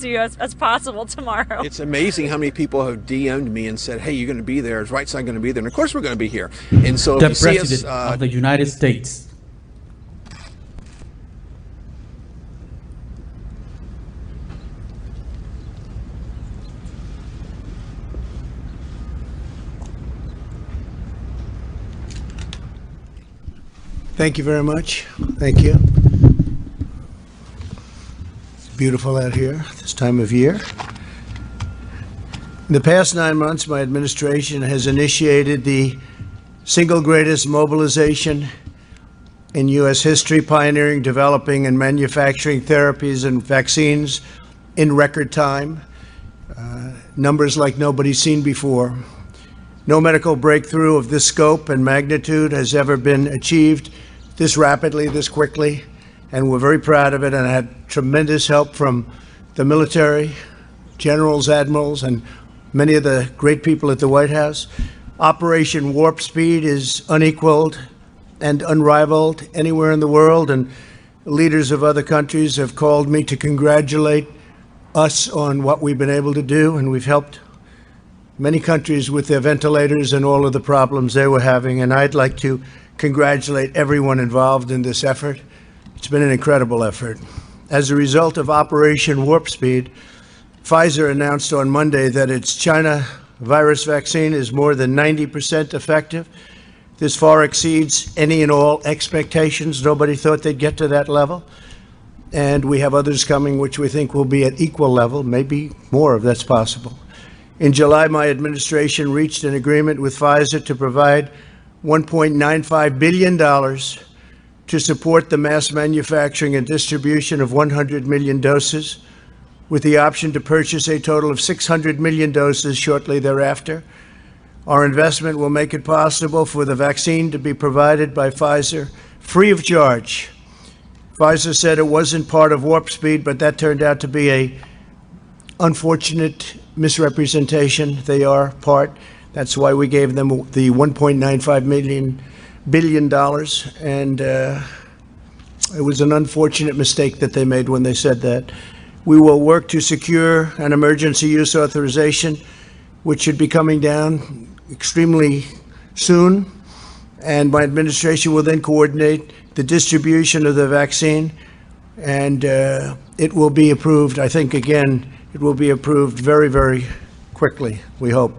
you as possible tomorrow. It's amazing how many people have DM'd me and said, hey, you're going to be there. Is Right Side going to be there? And of course we're going to be here. And so The if you see President us, of the United States. Thank you very much. Thank you. It's beautiful out here this time of year. In the past 9 months, my administration has initiated the single greatest mobilization in U.S. history, pioneering, developing, and manufacturing therapies and vaccines in record time, numbers like nobody's seen before. No medical breakthrough of this scope and magnitude has ever been achieved this rapidly, this quickly, and we're very proud of it, and I had tremendous help from the military, generals, admirals, and many of the great people at the White House. Operation Warp Speed is unequaled and unrivaled anywhere in the world, and leaders of other countries have called me to congratulate us on what we've been able to do, and we've helped many countries with their ventilators and all of the problems they were having, and I'd like to congratulate everyone involved in this effort. It's been an incredible effort. As a result of Operation Warp Speed, Pfizer announced on Monday that its China virus vaccine is more than 90% effective. This far exceeds any and all expectations. Nobody thought they'd get to that level. And we have others coming which we think will be at equal level, maybe more if that's possible. In July, my administration reached an agreement with Pfizer to provide $1.95 billion to support the mass manufacturing and distribution of 100 million doses, with the option to purchase a total of 600 million doses shortly thereafter. Our investment will make it possible for the vaccine to be provided by Pfizer free of charge. Pfizer said it wasn't part of Warp Speed, but that turned out to be an unfortunate misrepresentation. They are part. That's why we gave them the $1.95 billion, and it was an unfortunate mistake that they made when they said that. We will work to secure an emergency use authorization, which should be coming down extremely soon, and my administration will then coordinate the distribution of the vaccine, and it will be approved. I think, again, it will be approved very, very quickly, we hope.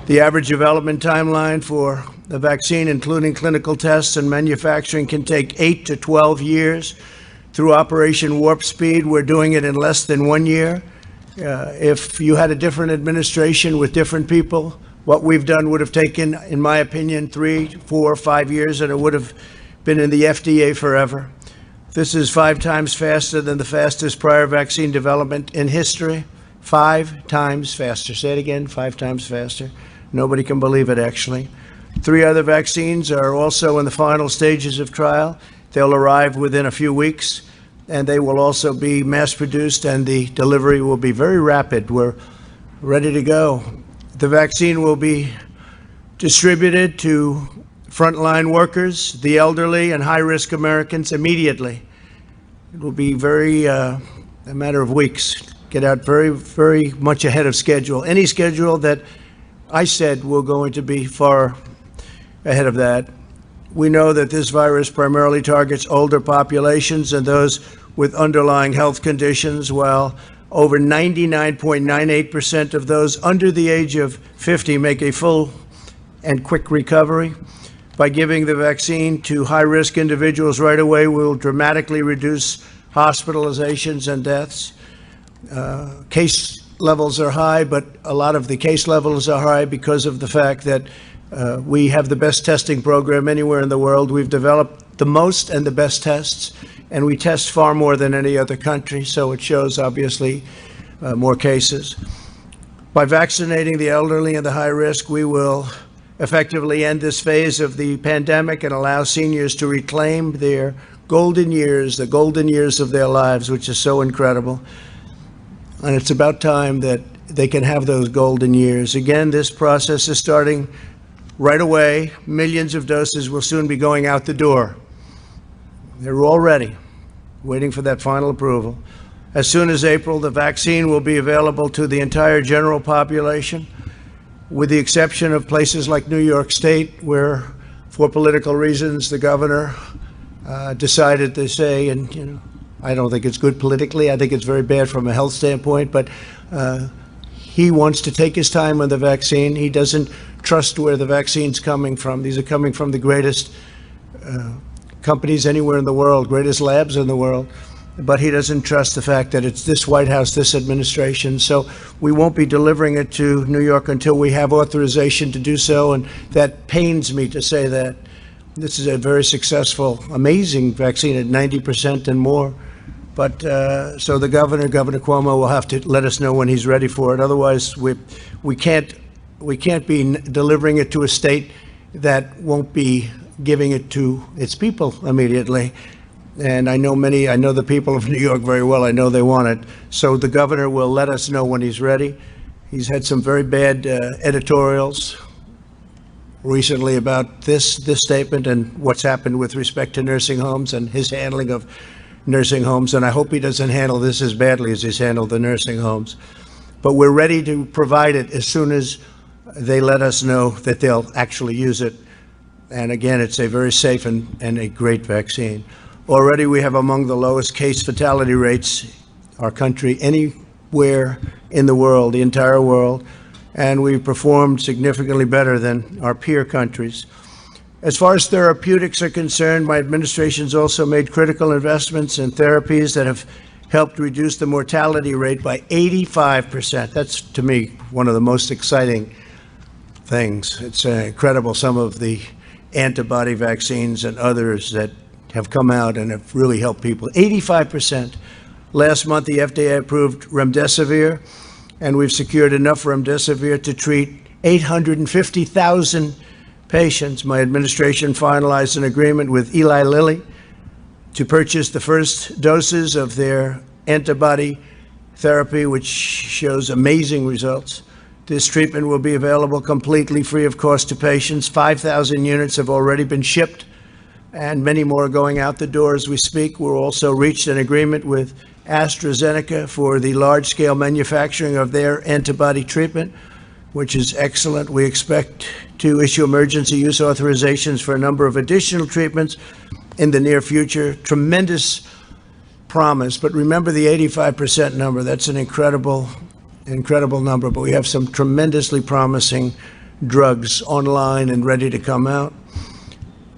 The average development timeline for the vaccine, including clinical tests and manufacturing, can take 8 to 12 years. Through Operation Warp Speed, we're doing it in less than 1 year. If you had a different administration with different people, what we've done would have taken, in my opinion, 3, 4, 5 years, and it would have been in the FDA forever. This is 5 times faster than the fastest prior vaccine development in history. 5 times faster. Say it again, 5 times faster. Nobody can believe it, actually. 3 other vaccines are also in the final stages of trial. They'll arrive within a few weeks, and they will also be mass-produced, and the delivery will be very rapid. We're ready to go. The vaccine will be distributed to frontline workers, the elderly, and high-risk Americans immediately. It will be a matter of weeks. Get out very, very much ahead of schedule. Any schedule that I said we're going to be far ahead of that. We know that this virus primarily targets older populations and those with underlying health conditions, while over 99.98% of those under the age of 50 make a full and quick recovery. By giving the vaccine to high-risk individuals right away, we will dramatically reduce hospitalizations and deaths. Case levels are high, but a lot of the case levels are high because of the fact that we have the best testing program anywhere in the world. We've developed the most and the best tests, and we test far more than any other country, so it shows, obviously, more cases. By vaccinating the elderly and the high risk, we will effectively end this phase of the pandemic and allow seniors to reclaim their golden years, the golden years of their lives, which is so incredible. And it's about time that they can have those golden years. Again, this process is starting right away. Millions of doses will soon be going out the door. They're all ready, waiting for that final approval. As soon as April, the vaccine will be available to the entire general population, with the exception of places like New York State, where, for political reasons, the governor decided to say, and I don't think it's good politically. I think it's very bad from a health standpoint, but he wants to take his time on the vaccine. He doesn't trust where the vaccine's coming from. These are coming from the greatest companies anywhere in the world, greatest labs in the world. But he doesn't trust the fact that it's this White House, this administration. So we won't be delivering it to New York until we have authorization to do so. And that pains me to say that. This is a very successful, amazing vaccine at 90% and more. But so the Governor Cuomo, will have to let us know when he's ready for it. Otherwise, we can't be delivering it to a state that won't be giving it to its people immediately. And I know the people of New York very well. I know they want it. So the governor will let us know when he's ready. He's had some very bad editorials recently about this statement and what's happened with respect to nursing homes and his handling of nursing homes. And I hope he doesn't handle this as badly as he's handled the nursing homes. But we're ready to provide it as soon as they let us know that they'll actually use it. And again, it's a very safe and a great vaccine. Already we have among the lowest case fatality rates, our country, anywhere in the world, the entire world, and we've performed significantly better than our peer countries. As far as therapeutics are concerned, my administration's also made critical investments in therapies that have helped reduce the mortality rate by 85%. That's, to me, one of the most exciting things. It's incredible, some of the antibody vaccines and others that have come out and have really helped people. 85%. Last month, the FDA approved remdesivir, and we've secured enough remdesivir to treat 850,000 patients. My administration finalized an agreement with Eli Lilly to purchase the first doses of their antibody therapy, which shows amazing results. This treatment will be available completely free of cost to patients. 5,000 units have already been shipped, and many more are going out the door as we speak. We're also reached an agreement with AstraZeneca for the large-scale manufacturing of their antibody treatment, which is excellent. We expect to issue emergency use authorizations for a number of additional treatments in the near future. Tremendous promise, but remember the 85% number. That's an incredible number, but we have some tremendously promising drugs online and ready to come out.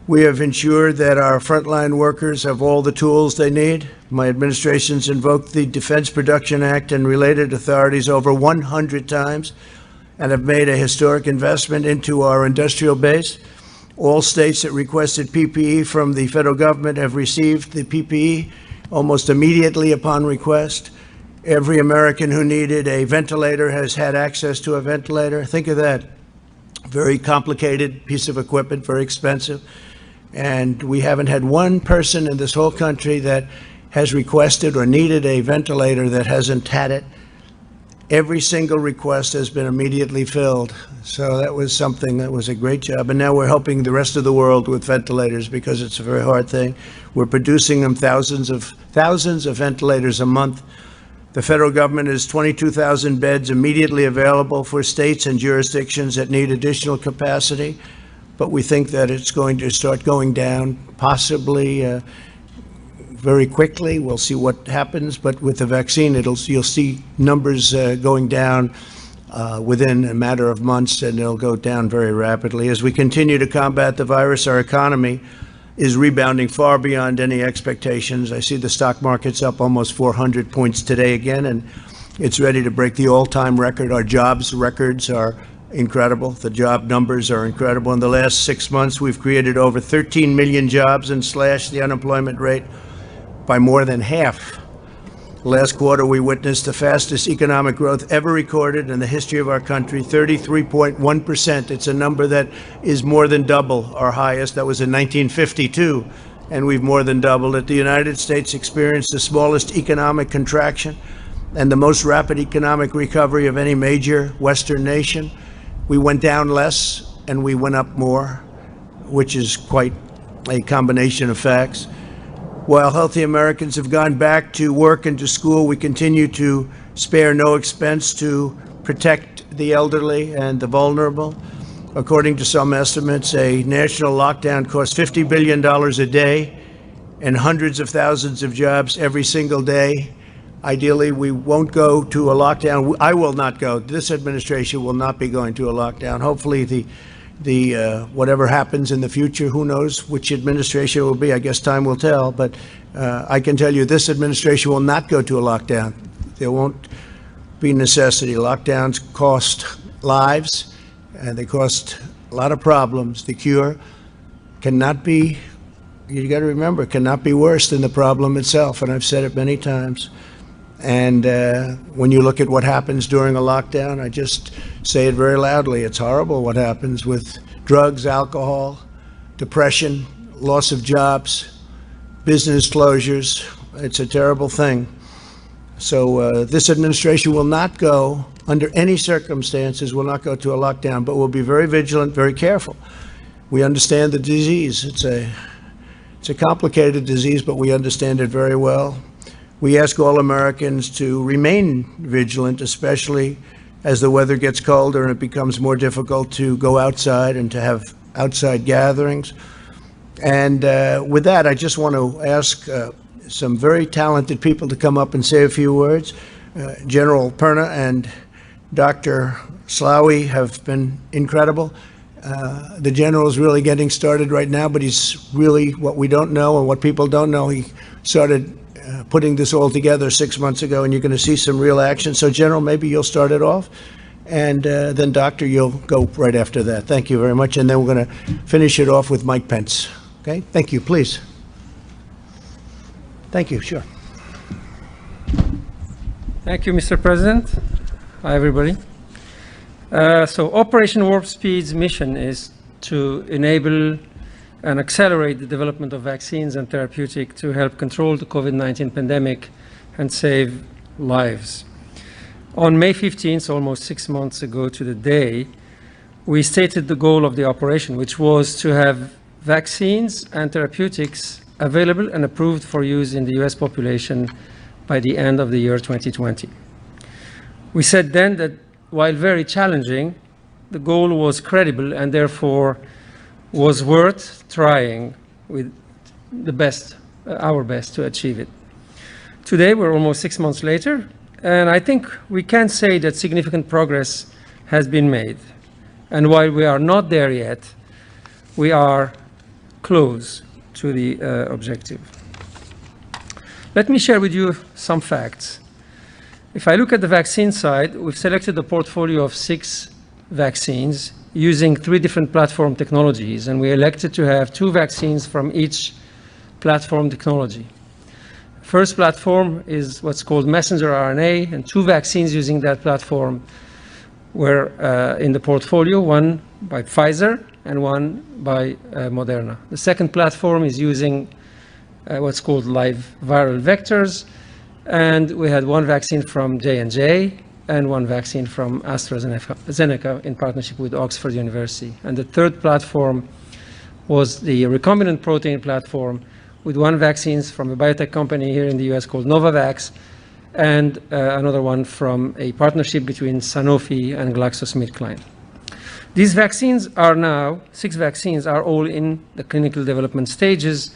We have ensured that our frontline workers have all the tools they need. My administration's invoked the Defense Production Act and related authorities over 100 times and have made a historic investment into our industrial base. All states that requested PPE from the federal government have received the PPE almost immediately upon request. Every American who needed a ventilator has had access to a ventilator. Think of that. Very complicated piece of equipment, very expensive. And we haven't had one person in this whole country that has requested or needed a ventilator that hasn't had it. Every single request has been immediately filled. So that was something that was a great job. And now we're helping the rest of the world with ventilators because it's a very hard thing. We're producing them thousands of ventilators a month. The federal government has 22,000 beds immediately available for states and jurisdictions that need additional capacity. But we think that it's going to start going down, possibly very quickly. We'll see what happens. But with the vaccine, you'll see numbers going down within a matter of months, and they'll go down very rapidly. As we continue to combat the virus, our economy is rebounding far beyond any expectations. I see the stock market's up almost 400 points today again, and it's ready to break the all-time record. Our jobs records are incredible. The job numbers are incredible. In the last 6 months, we've created over 13 million jobs and slashed the unemployment rate by more than half. Last quarter, we witnessed the fastest economic growth ever recorded in the history of our country, 33.1%. It's a number that is more than double our highest. That was in 1952, and we've more than doubled it. The United States experienced the smallest economic contraction and the most rapid economic recovery of any major Western nation. We went down less and we went up more, which is quite a combination of facts. While healthy Americans have gone back to work and to school, we continue to spare no expense to protect the elderly and the vulnerable. According to some estimates, a national lockdown costs $50 billion a day and hundreds of thousands of jobs every single day. Ideally, we won't go to a lockdown. I will not go. This administration will not be going to a lockdown. Hopefully, whatever happens in the future, who knows which administration it will be. I guess time will tell. But I can tell you this administration will not go to a lockdown. There won't be necessity. Lockdowns cost lives, and they cost a lot of problems. The cure cannot be, you got to remember, cannot be worse than the problem itself. And I've said it many times. And when you look at what happens during a lockdown, I just say it very loudly. It's horrible what happens with drugs, alcohol, depression, loss of jobs, business closures. It's a terrible thing. So this administration will not go, under any circumstances, will not go to a lockdown, but will be very vigilant, very careful. We understand the disease. It's a complicated disease, but we understand it very well. We ask all Americans to remain vigilant, especially as the weather gets colder and it becomes more difficult to go outside and to have outside gatherings. And with that, I just want to ask some very talented people to come up and say a few words. General Perna and Dr. Slaoui have been incredible. The general is really getting started right now, but he's really, what we don't know and what people don't know, he started putting this all together 6 months ago, and you're going to see some real action. So, General, maybe you'll start it off, and then, Doctor, you'll go right after that. Thank you very much, and then we're going to finish it off with Mike Pence. Okay? Thank you, please. Thank you, sure. Thank you, Mr. President. Hi, everybody. So Operation Warp Speed's mission is to enable and accelerate the development of vaccines and therapeutics to help control the COVID-19 pandemic and save lives. On May 15th, almost 6 months ago to the day, we stated the goal of the operation, which was to have vaccines and therapeutics available and approved for use in the US population by the end of the year 2020. We said then that while very challenging, the goal was credible and therefore was worth trying with the best, our best to achieve it. Today, we're almost 6 months later, and I think we can say that significant progress has been made. And while we are not there yet, we are close to the objective. Let me share with you some facts. If I look at the vaccine side, we've selected a portfolio of 6 vaccines using 3 different platform technologies, and we elected to have 2 vaccines from each platform technology. First platform is what's called messenger RNA, and 2 vaccines using that platform were in the portfolio, one by Pfizer and one by Moderna. The second platform is using what's called live viral vectors, and we had 1 vaccine from J&J and 1 vaccine from AstraZeneca in partnership with Oxford University. And the third platform was the recombinant protein platform with 1 vaccine from a biotech company here in the US called Novavax, and another one from a partnership between Sanofi and GlaxoSmithKline. These vaccines are now, 6 vaccines are all in the clinical development stages,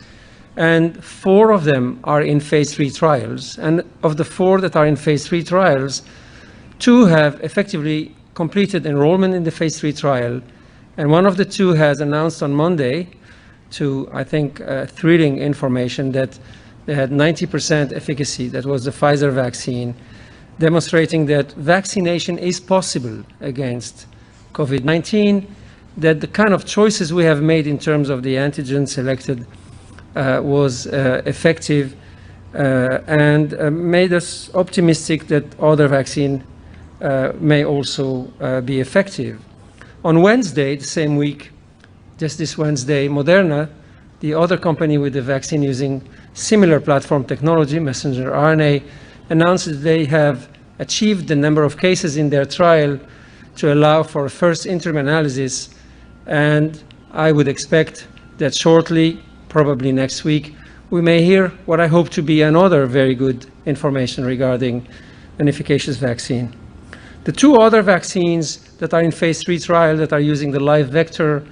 and 4 of them are in phase 3 trials. And of the 4 that are in phase 3 trials, 2 have effectively completed enrollment in the phase 3 trial, and one of the 2 has announced on Monday, to, I think, thrilling information, that they had 90% efficacy. That was the Pfizer vaccine, demonstrating that vaccination is possible against COVID-19, that the kind of choices we have made in terms of the antigen selected was effective and made us optimistic that other vaccine may also be effective. On Wednesday, the same week, just this Wednesday, Moderna, the other company with the vaccine using similar platform technology, messenger RNA, announced that they have achieved the number of cases in their trial to allow for a first interim analysis, and I would expect that shortly, probably next week, we may hear what I hope to be another very good information regarding an efficacious vaccine. The two other vaccines that are in phase 3 trial that are using the live vector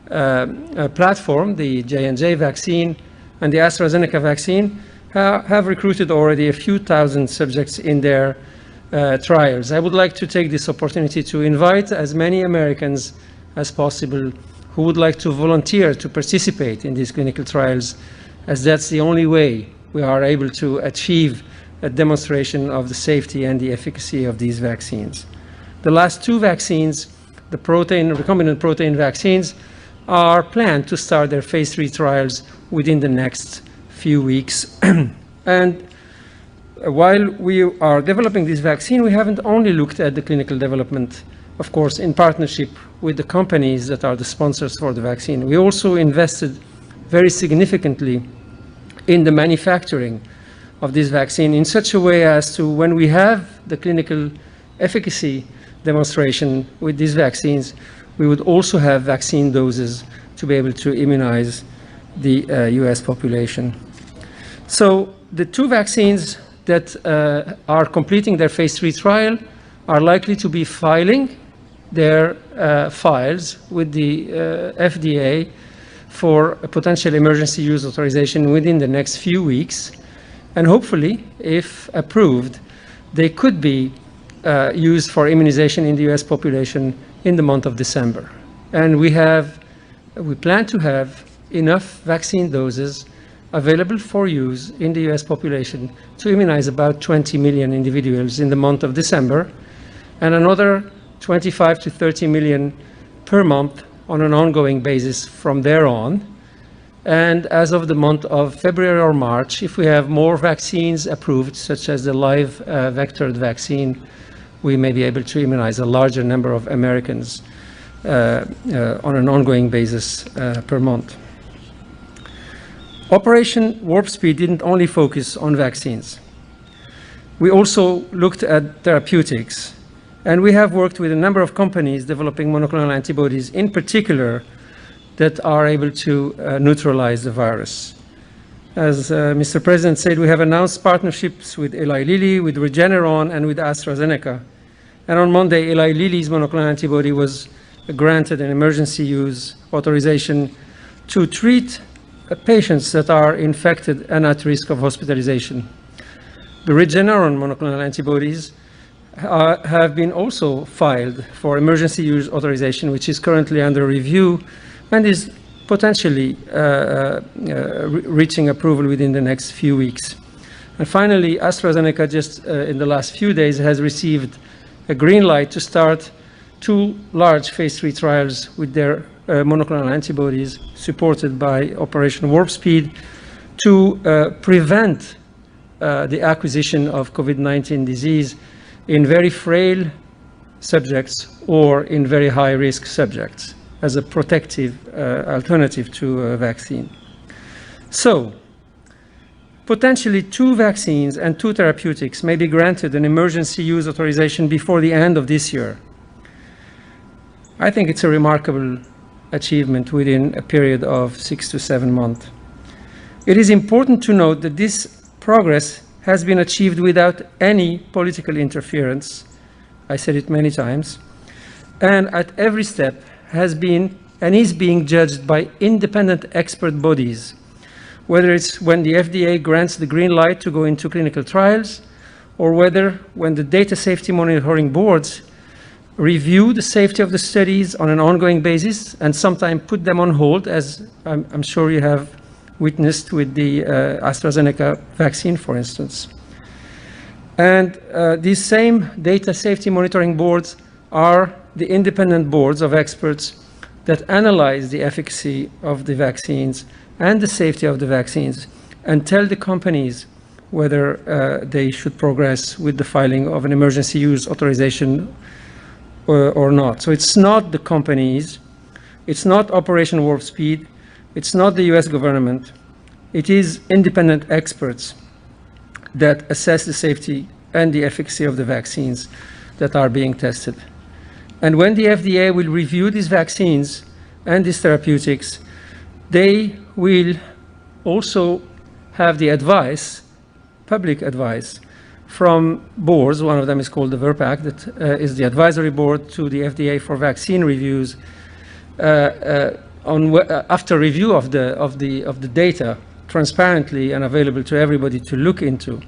platform, the J&J vaccine and the AstraZeneca vaccine, have recruited already a few thousand subjects in their trials. I would like to take this opportunity to invite as many Americans as possible who would like to volunteer to participate in these clinical trials, as that's the only way we are able to achieve a demonstration of the safety and the efficacy of these vaccines. The last two vaccines, the recombinant protein vaccines, are planned to start their phase 3 trials within the next few weeks. And while we are developing this vaccine, we haven't only looked at the clinical development, of course, in partnership with the companies that are the sponsors for the vaccine. We also invested very significantly in the manufacturing of this vaccine in such a way as to, when we have the clinical efficacy demonstration with these vaccines, we would also have vaccine doses to be able to immunize the US population. So the two vaccines that are completing their phase 3 trial are likely to be filing their files with the FDA for a potential emergency use authorization within the next few weeks. And hopefully, if approved, they could be used for immunization in the US population in the month of December. And we plan to have enough vaccine doses available for use in the US population to immunize about 20 million individuals in the month of December, and another 25 to 30 million per month on an ongoing basis from there on. And as of the month of February or March, if we have more vaccines approved, such as the live vectored vaccine, we may be able to immunize a larger number of Americans on an ongoing basis per month. Operation Warp Speed didn't only focus on vaccines. We also looked at therapeutics, and we have worked with a number of companies developing monoclonal antibodies in particular that are able to neutralize the virus. As Mr. President said, we have announced partnerships with Eli Lilly, with Regeneron, and with AstraZeneca. And on Monday, Eli Lilly's monoclonal antibody was granted an emergency use authorization to treat patients that are infected and at risk of hospitalization. The Regeneron monoclonal antibodies have been also filed for emergency use authorization, which is currently under review and is potentially reaching approval within the next few weeks. And finally, AstraZeneca just in the last few days has received a green light to start 2 large phase 3 trials with their monoclonal antibodies supported by Operation Warp Speed to prevent the acquisition of COVID-19 disease in very frail subjects or in very high-risk subjects as a protective alternative to a vaccine. So, potentially 2 vaccines and 2 therapeutics may be granted an emergency use authorization before the end of this year. I think it's a remarkable achievement within a period of 6 to 7 months. It is important to note that this progress has been achieved without any political interference. I said it many times. And at every step has been and is being judged by independent expert bodies, whether it's when the FDA grants the green light to go into clinical trials, or whether when the data safety monitoring boards review the safety of the studies on an ongoing basis and sometimes put them on hold, as I'm sure you have witnessed with the AstraZeneca vaccine, for instance. And these same data safety monitoring boards are the independent boards of experts that analyze the efficacy of the vaccines and the safety of the vaccines and tell the companies whether they should progress with the filing of an emergency use authorization or not. So it's not the companies, it's not Operation Warp Speed, it's not the US government, it is independent experts that assess the safety and the efficacy of the vaccines that are being tested. And when the FDA will review these vaccines and these therapeutics, they will also have the advice, public advice, from boards. One of them is called the VRBPAC, that is the advisory board to the FDA for vaccine reviews. After review of the data transparently and available to everybody to look into,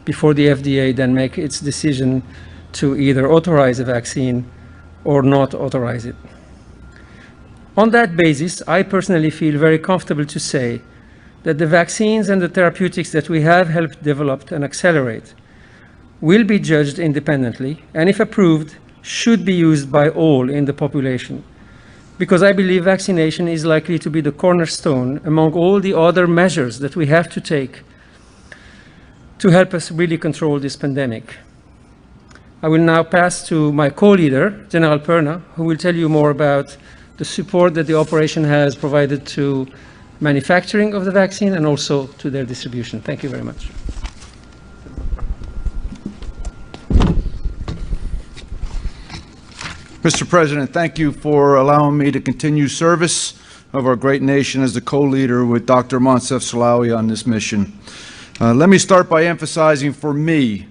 before the FDA then make its decision to either authorize a vaccine or not authorize it. On that basis, I personally feel very comfortable to say that the vaccines and the therapeutics that we have helped develop and accelerate will be judged independently, and if approved, should be used by all in the population. Because I believe vaccination is likely to be the cornerstone among all the other measures that we have to take to help us really control this pandemic. I will now pass to my co-leader, General Perna, who will tell you more about the support that the operation has provided to manufacturing of the vaccine and also to their distribution. Thank you very much. Mr. President, thank you for allowing me to continue service of our great nation as the co-leader with Dr. Moncef Slaoui on this mission. Let me start by emphasizing for me,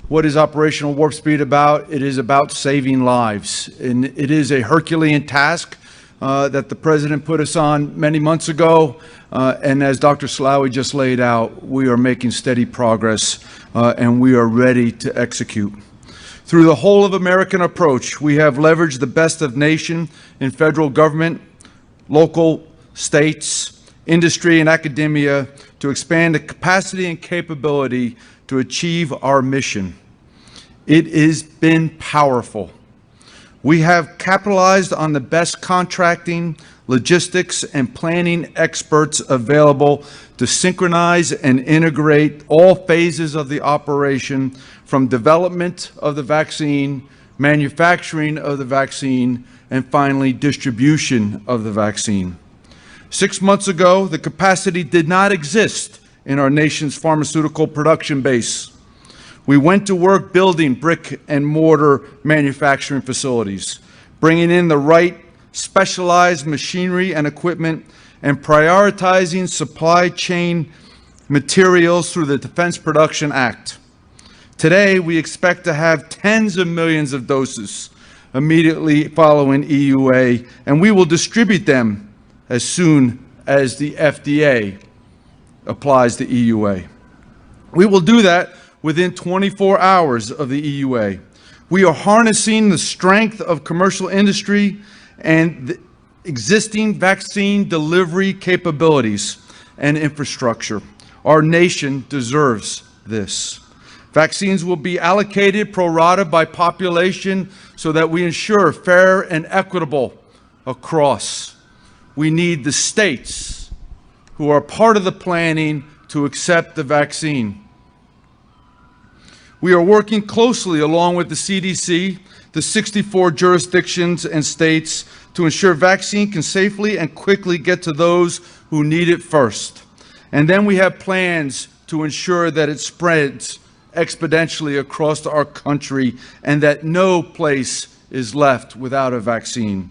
what is Operational Warp Speed about? It is about saving lives. And it is a Herculean task that the President put us on many months ago. And as Dr. Slaoui just laid out, we are making steady progress and we are ready to execute. Through the whole of American approach, we have leveraged the best of nation in federal government, local, states, industry, and academia to expand the capacity and capability to achieve our mission. It has been powerful. We have capitalized on the best contracting, logistics, and planning experts available to synchronize and integrate all phases of the operation, from development of the vaccine, manufacturing of the vaccine, and finally distribution of the vaccine. 6 months ago, the capacity did not exist in our nation's pharmaceutical production base. We went to work building brick and mortar manufacturing facilities, bringing in the right specialized machinery and equipment, and prioritizing supply chain materials through the Defense Production Act. Today, we expect to have tens of millions of doses immediately following EUA, and we will distribute them as soon as the FDA applies the EUA. We will do that within 24 hours of the EUA. We are harnessing the strength of commercial industry and the existing vaccine delivery capabilities and infrastructure. Our nation deserves this. Vaccines will be allocated pro rata by population so that we ensure fair and equitable across. We need the states who are part of the planning to accept the vaccine. We are working closely along with the CDC, the 64 jurisdictions and states to ensure vaccine can safely and quickly get to those who need it first. And then we have plans to ensure that it spreads exponentially across our country and that no place is left without a vaccine.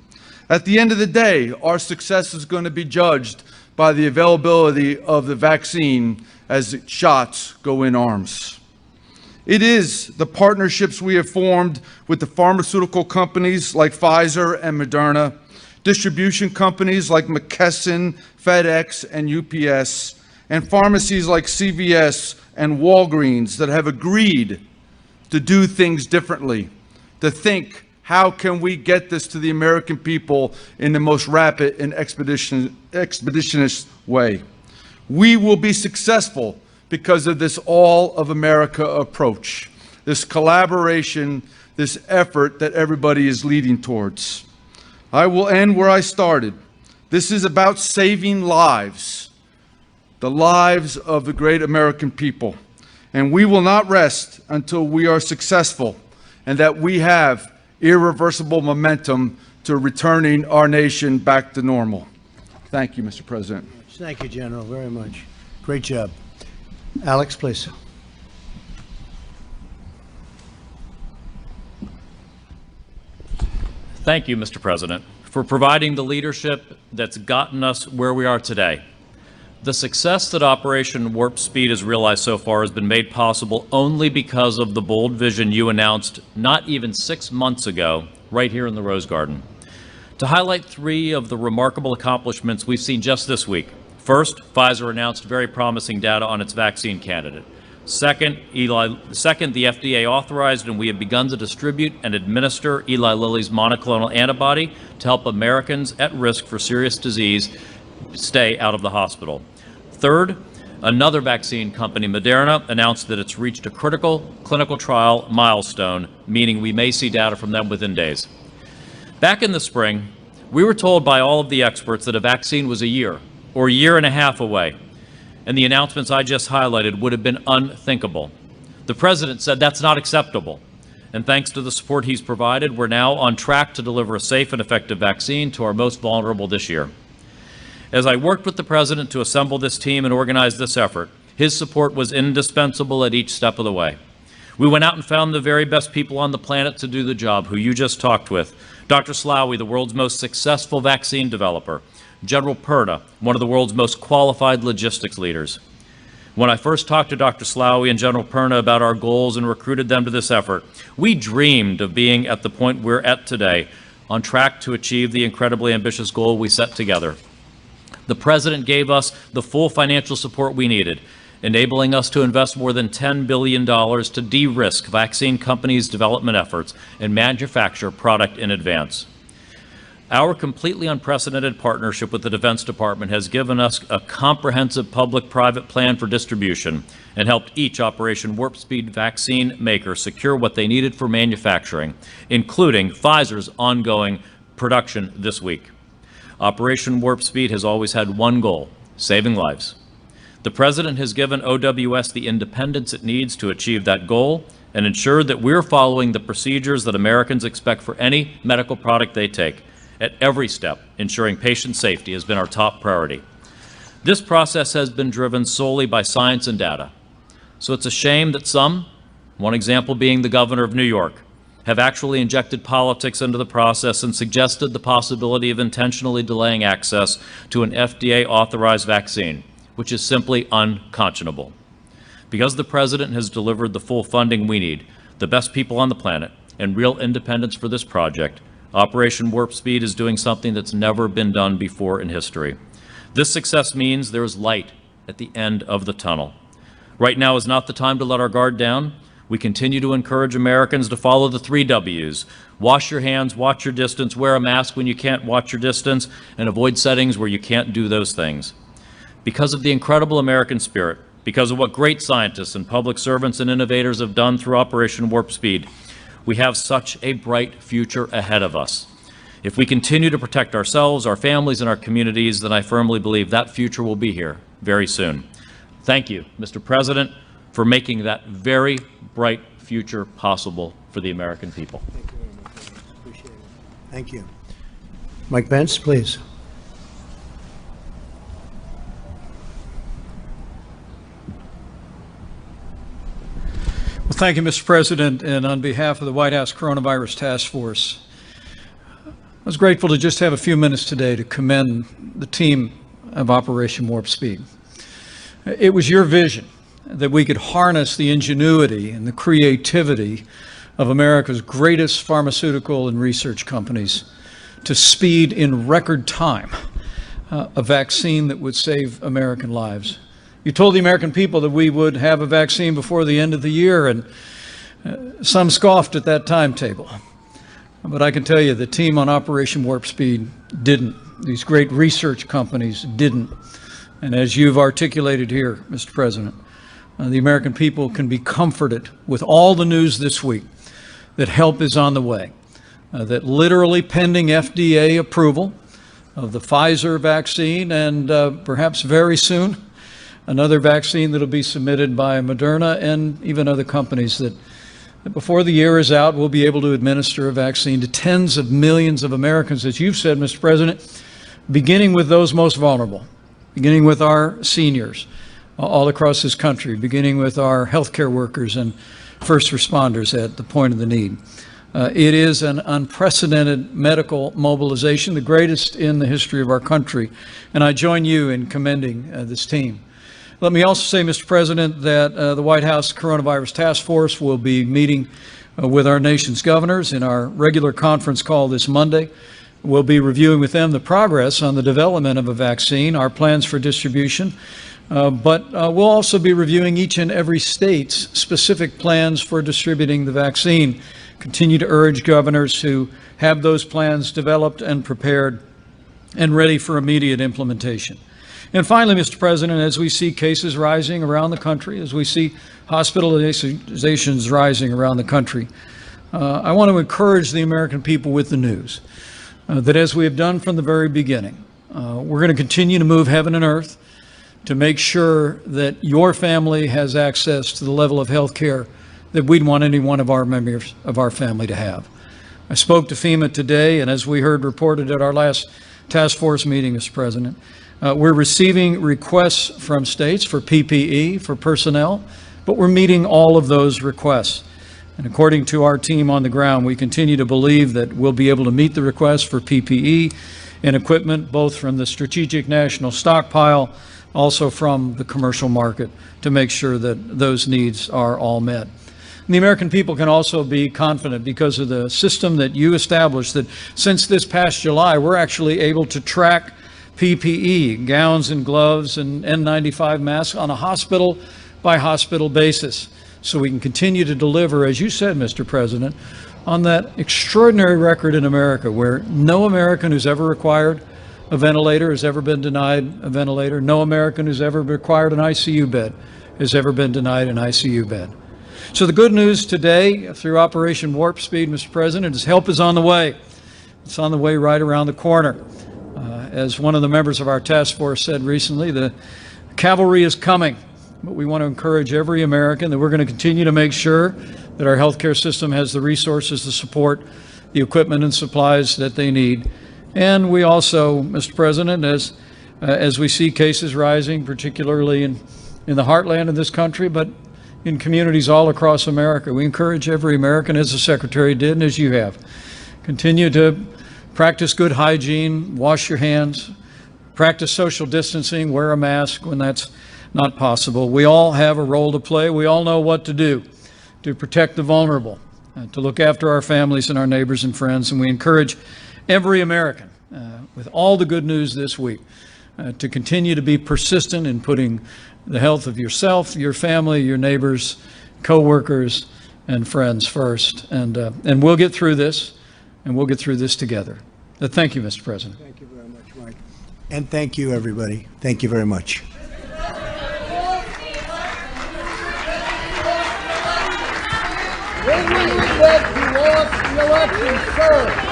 At the end of the day, our success is going to be judged by the availability of the vaccine as shots go in arms. It is the partnerships we have formed with the pharmaceutical companies like Pfizer and Moderna, distribution companies like McKesson, FedEx, and UPS, and pharmacies like CVS and Walgreens that have agreed to do things differently, to think, how can we get this to the American people in the most rapid and expeditious way? We will be successful because of this all of America approach, this collaboration, this effort that everybody is leading towards. I will end where I started. This is about saving lives, the lives of the great American people. And we will not rest until we are successful and that we have irreversible momentum to returning our nation back to normal. Thank you, Mr. President. Thank you, General, very much. Great job. Alex, please. Thank you, Mr. President, for providing the leadership that's gotten us where we are today. The success that Operation Warp Speed has realized so far has been made possible only because of the bold vision you announced not even 6 months ago, right here in the Rose Garden. To highlight 3 of the remarkable accomplishments we've seen just this week. First, Pfizer announced very promising data on its vaccine candidate. Second, the FDA authorized and we have begun to distribute and administer Eli Lilly's monoclonal antibody to help Americans at risk for serious disease stay out of the hospital. Third, another vaccine company, Moderna, announced that it's reached a critical clinical trial milestone, meaning we may see data from them within days. Back in the spring, we were told by all of the experts that a vaccine was a year or a year and a half away, and the announcements I just highlighted would have been unthinkable. The President said that's not acceptable, and thanks to the support he's provided, we're now on track to deliver a safe and effective vaccine to our most vulnerable this year. As I worked with the President to assemble this team and organize this effort, his support was indispensable at each step of the way. We went out and found the very best people on the planet to do the job, who you just talked with. Dr. Slaoui, the world's most successful vaccine developer. General Perna, one of the world's most qualified logistics leaders. When I first talked to Dr. Slaoui and General Perna about our goals and recruited them to this effort, we dreamed of being at the point we're at today, on track to achieve the incredibly ambitious goal we set together. The President gave us the full financial support we needed, enabling us to invest more than $10 billion to de-risk vaccine companies' development efforts and manufacture product in advance. Our completely unprecedented partnership with the Defense Department has given us a comprehensive public-private plan for distribution and helped each Operation Warp Speed vaccine maker secure what they needed for manufacturing, including Pfizer's ongoing production this week. Operation Warp Speed has always had one goal: saving lives. The President has given OWS the independence it needs to achieve that goal and ensured that we're following the procedures that Americans expect for any medical product they take. At every step, ensuring patient safety has been our top priority. This process has been driven solely by science and data. So it's a shame that some, one example being the governor of New York, have actually injected politics into the process and suggested the possibility of intentionally delaying access to an FDA-authorized vaccine, which is simply unconscionable. Because the President has delivered the full funding we need, the best people on the planet, and real independence for this project, Operation Warp Speed is doing something that's never been done before in history. This success means there is light at the end of the tunnel. Right now is not the time to let our guard down. We continue to encourage Americans to follow the 3 W's. Wash your hands, watch your distance, wear a mask when you can't watch your distance, and avoid settings where you can't do those things. Because of the incredible American spirit, because of what great scientists and public servants and innovators have done through Operation Warp Speed, we have such a bright future ahead of us. If we continue to protect ourselves, our families, and our communities, then I firmly believe that future will be here very soon. Thank you, Mr. President, for making that very bright future possible for the American people. Thank you very much. Appreciate it. Thank you. Mike Pence, please. Well, thank you, Mr. President, and on behalf of the White House Coronavirus Task Force, I was grateful to just have a few minutes today to commend the team of Operation Warp Speed. It was your vision that we could harness the ingenuity and the creativity of America's greatest pharmaceutical and research companies to speed in record time a vaccine that would save American lives. You told the American people that we would have a vaccine before the end of the year, and some scoffed at that timetable. But I can tell you the team on Operation Warp Speed didn't. These great research companies didn't. And as you've articulated here, Mr. President, the American people can be comforted with all the news this week that help is on the way, that literally pending FDA approval of the Pfizer vaccine and perhaps very soon, another vaccine that will be submitted by Moderna and even other companies that before the year is out, we'll be able to administer a vaccine to tens of millions of Americans, as you've said, Mr. President, beginning with those most vulnerable, beginning with our seniors all across this country, beginning with our healthcare workers and first responders at the point of the need. It is an unprecedented medical mobilization, the greatest in the history of our country, and I join you in commending this team. Let me also say, Mr. President, that the White House Coronavirus Task Force will be meeting with our nation's governors in our regular conference call this Monday. We'll be reviewing with them the progress on the development of a vaccine, our plans for distribution, but we'll also be reviewing each and every state's specific plans for distributing the vaccine. Continue to urge governors to have those plans developed and prepared and ready for immediate implementation. And finally, Mr. President, as we see cases rising around the country, as we see hospitalizations rising around the country, I want to encourage the American people with the news that, as we have done from the very beginning, we're going to continue to move heaven and earth to make sure that your family has access to the level of health care that we'd want any one of our members of our family to have. I spoke to FEMA today, and as we heard reported at our last task force meeting, Mr. President, we're receiving requests from states for PPE, for personnel, but we're meeting all of those requests. And according to our team on the ground, we continue to believe that we'll be able to meet the requests for PPE and equipment, both from the Strategic National Stockpile, also from the commercial market, to make sure that those needs are all met. And the American people can also be confident because of the system that you established, that since this past July, we're actually able to track PPE, gowns and gloves and N95 masks on a hospital-by-hospital basis. So we can continue to deliver, as you said, Mr. President, on that extraordinary record in America where no American who's ever required a ventilator has ever been denied a ventilator. No American who's ever required an ICU bed has ever been denied an ICU bed. So the good news today through Operation Warp Speed, Mr. President, is help is on the way. It's on the way right around the corner. As one of the members of our task force said recently, the cavalry is coming, but we want to encourage every American that we're going to continue to make sure that our healthcare system has the resources to support the equipment and supplies that they need. And we also, Mr. President, as we see cases rising, particularly in the heartland of this country, but in communities all across America, we encourage every American, as the Secretary did and as you have, continue to practice good hygiene, wash your hands, practice social distancing, wear a mask when that's not possible. We all have a role to play. We all know what to do to protect the vulnerable, to look after our families and our neighbors and friends. And we encourage every American, with all the good news this week, to continue to be persistent in putting the health of yourself, your family, your neighbors, co-workers, and friends first. And we'll get through this, and we'll get through this together. Thank you, Mr. President. Thank you very much, Mike. And thank you, everybody. Thank you very much. When we said he lost the election, sir.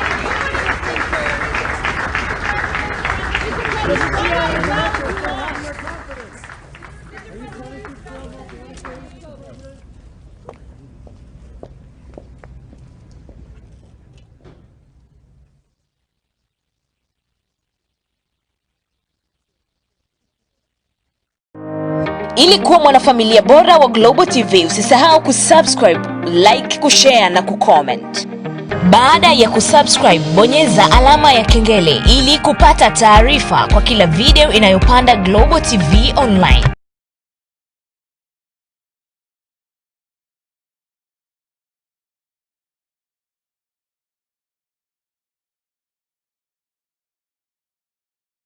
Ili kuwa mwanafamilia bora wa Global TV, usisahau kusubscribe, like, kushare na kucomment. Baada ya kusubscribe, bonyeza alama ya kengele ili kupata taarifa kwa kila video inayopanda Global TV Online.